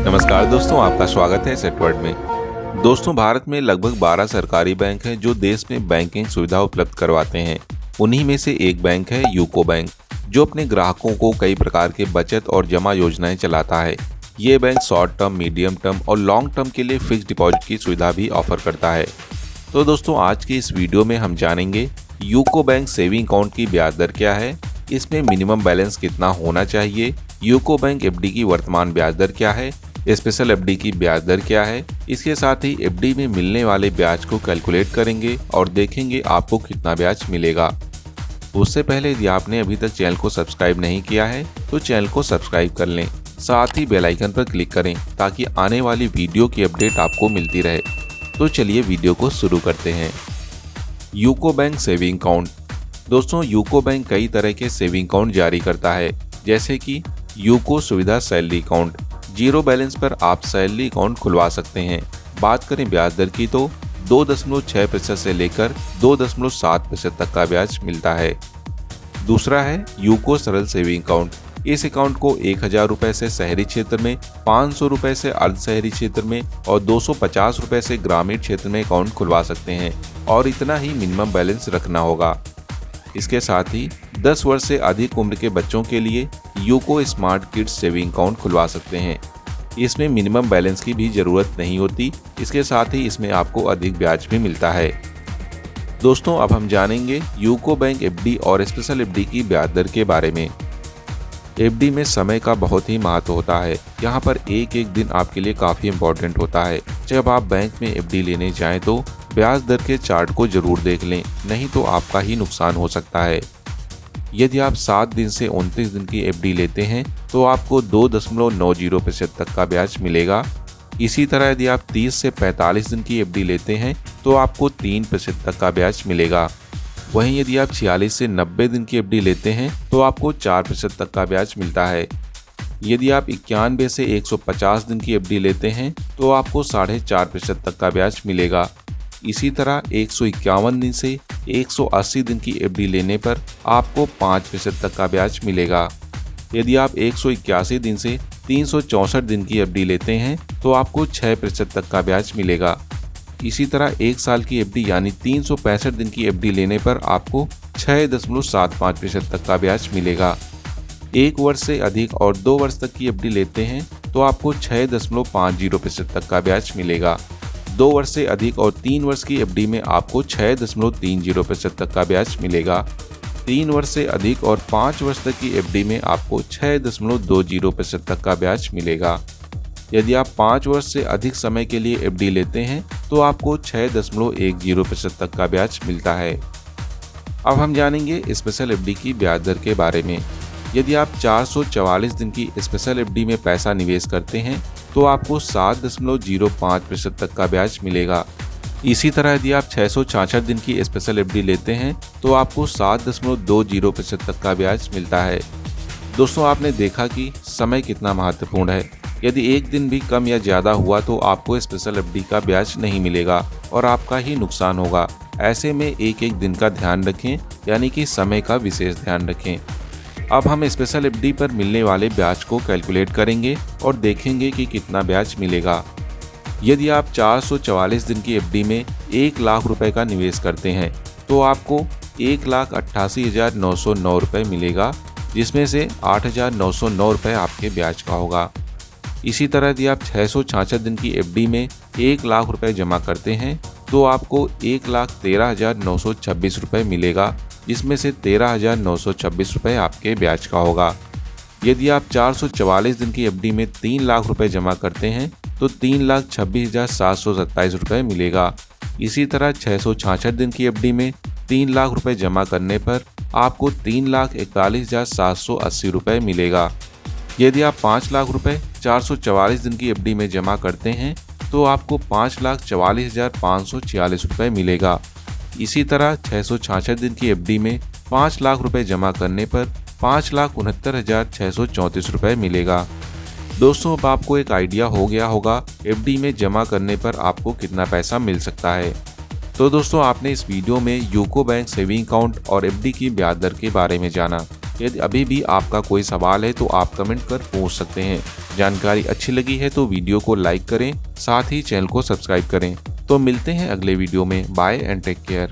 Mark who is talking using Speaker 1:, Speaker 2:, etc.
Speaker 1: नमस्कार दोस्तों, आपका स्वागत है सेटवर्ड में। दोस्तों, भारत में लगभग 12 सरकारी बैंक हैं जो देश में बैंकिंग सुविधा उपलब्ध करवाते हैं। उन्हीं में से एक बैंक है यूको बैंक, जो अपने ग्राहकों को कई प्रकार के बचत और जमा योजनाएं चलाता है। ये bank short term, medium term और लॉन्ग टर्म के लिए फिक्स डिपॉजिट की सुविधा भी ऑफर करता है। तो दोस्तों, आज की इस वीडियो में हम जानेंगे यूको बैंक सेविंग अकाउंट की ब्याज दर क्या है, इसमें मिनिमम बैलेंस कितना होना चाहिए, यूको बैंक एफडी की वर्तमान ब्याज दर क्या है, स्पेशल एफडी की ब्याज दर क्या है। इसके साथ ही एफडी में मिलने वाले ब्याज को कैलकुलेट करेंगे और देखेंगे आपको कितना ब्याज मिलेगा। उससे पहले यदि आपने अभी तक चैनल को सब्सक्राइब नहीं किया है तो चैनल को सब्सक्राइब कर लें, साथ ही बेल आइकन पर क्लिक करें ताकि आने वाली वीडियो की अपडेट आपको मिलती रहे। तो चलिए वीडियो को शुरू करते हैं। UCO bank saving account. दोस्तों, यूको बैंक कई तरह के सेविंग अकाउंट जारी करता है, जैसे कि यूको सुविधा सैलरी अकाउंट। जीरो बैलेंस पर आप सैलरी अकाउंट खुलवा सकते हैं। बात करें ब्याज दर की तो 2.6% से लेकर 2.7% तक का ब्याज मिलता है। दूसरा है यूको सरल सेविंग अकाउंट। इस अकाउंट को 1000 रुपये से शहरी क्षेत्र में, 500 रुपये से अर्ध शहरी क्षेत्र में और 250 रुपये से ग्रामीण क्षेत्र में अकाउंट खुलवा सकते हैं और इतना ही मिनिमम बैलेंस रखना होगा। इसके साथ ही 10 वर्ष से अधिक उम्र के बच्चों के लिए UCO smart kids saving account खुलवा सकते हैं। इसमें मिनिमम बैलेंस की भी जरूरत नहीं होती। इसके साथ ही इसमें आपको अधिक ब्याज भी मिलता है। दोस्तों, अब हम जानेंगे यूको बैंक एफडी और स्पेशल एफडी की ब्याज दर के बारे में। एफडी में समय का बहुत ही महत्व होता है। यहाँ पर एक एक दिन आपके लिए काफ़ी इम्पोर्टेंट होता है। जब आप बैंक में एफडी लेने जाएं तो ब्याज दर के चार्ट को जरूर देख लें, नहीं तो आपका ही नुकसान हो सकता है। यदि आप 7 दिन से 29 दिन की एफडी लेते हैं तो आपको 2.90% तक का ब्याज मिलेगा। इसी तरह यदि आप 30 से 45 दिन की एफडी लेते हैं तो आपको 3% तक का ब्याज मिलेगा। वहीं यदि आप 46 से 90 दिन की एफडी लेते हैं तो आपको 4% तक का ब्याज मिलता है। यदि आप 91 से 150 दिन की एफडी लेते हैं तो आपको 4.5% तक का ब्याज मिलेगा। इसी तरह 151 दिन से 180 दिन की एफडी लेने पर आपको 5% तक का ब्याज मिलेगा। यदि आप 181 दिन से 364 दिन की एफडी लेते हैं तो आपको 6% तक का ब्याज मिलेगा। इसी तरह 1 साल की एफडी यानी 365 दिन की एफडी लेने पर आपको 6.75% तक का ब्याज मिलेगा। 1 वर्ष से अधिक और 2 वर्ष तक की एफडी लेते हैं तो आपको 6.50% तक का ब्याज मिलेगा। 2 वर्ष से अधिक और 3 वर्ष की एफडी में आपको 6.30% तक का ब्याज मिलेगा। 3 वर्ष से अधिक और 5 वर्ष तक की एफडी में आपको 6.20% तक का ब्याज मिलेगा। यदि आप 5 वर्ष से अधिक समय के लिए एफडी लेते हैं तो आपको 6.10% तक का ब्याज मिलता है। अब हम जानेंगे स्पेशल एफडी की ब्याज दर के बारे में। यदि आप 444 दिन की स्पेशल एफडी में पैसा निवेश करते हैं तो आपको 7.05% तक का ब्याज मिलेगा। इसी तरह यदि आप 666 दिन की स्पेशल एफडी लेते हैं तो आपको 7.20% तक का ब्याज मिलता है। दोस्तों, आपने देखा कि समय कितना महत्वपूर्ण है। यदि एक दिन भी कम या ज़्यादा हुआ तो आपको स्पेशल एफडी का ब्याज नहीं मिलेगा और आपका ही नुकसान होगा। ऐसे में एक एक दिन का ध्यान रखें, यानी कि समय का विशेष ध्यान रखें। अब हम स्पेशल एफडी पर मिलने वाले ब्याज को कैलकुलेट करेंगे और देखेंगे कि कितना ब्याज मिलेगा। यदि आप 444 दिन की एफडी में 1 लाख रुपए का निवेश करते हैं तो आपको 1,88,909 रुपये मिलेगा, जिसमें से 8,909 रुपये आपके ब्याज का होगा। इसी तरह यदि आप 666 दिन की एफडी में 1 लाख रुपए जमा करते हैं तो आपको 1,13,926 रुपये मिलेगा, जिसमें से 13,926 रुपये आपके ब्याज का होगा। यदि आप 444 दिन की एफडी में 3 लाख रुपए जमा करते हैं तो 3,26,727 रुपये मिलेगा। इसी तरह 666 दिन की एफडी में 3 लाख रुपए जमा करने पर आपको 3,41,780 रुपये मिलेगा। यदि आप 5 लाख रुपए 444 दिन की एफडी में जमा करते हैं तो आपको 5,44,546 रुपये मिलेगा। इसी तरह 666 दिन की एफडी में 5 लाख रुपए जमा करने पर 5,69,634 रुपये मिलेगा। दोस्तों, अब आपको एक आइडिया हो गया होगा एफडी में जमा करने पर आपको कितना पैसा मिल सकता है। तो दोस्तों, आपने इस वीडियो में यूको बैंक सेविंग अकाउंट और एफडी की ब्याज दर के बारे में जाना। यदि अभी भी आपका कोई सवाल है तो आप कमेंट कर पूछ सकते हैं। जानकारी अच्छी लगी है तो वीडियो को लाइक करें, साथ ही चैनल को सब्सक्राइब करें। तो मिलते हैं अगले वीडियो में। Bye and take care.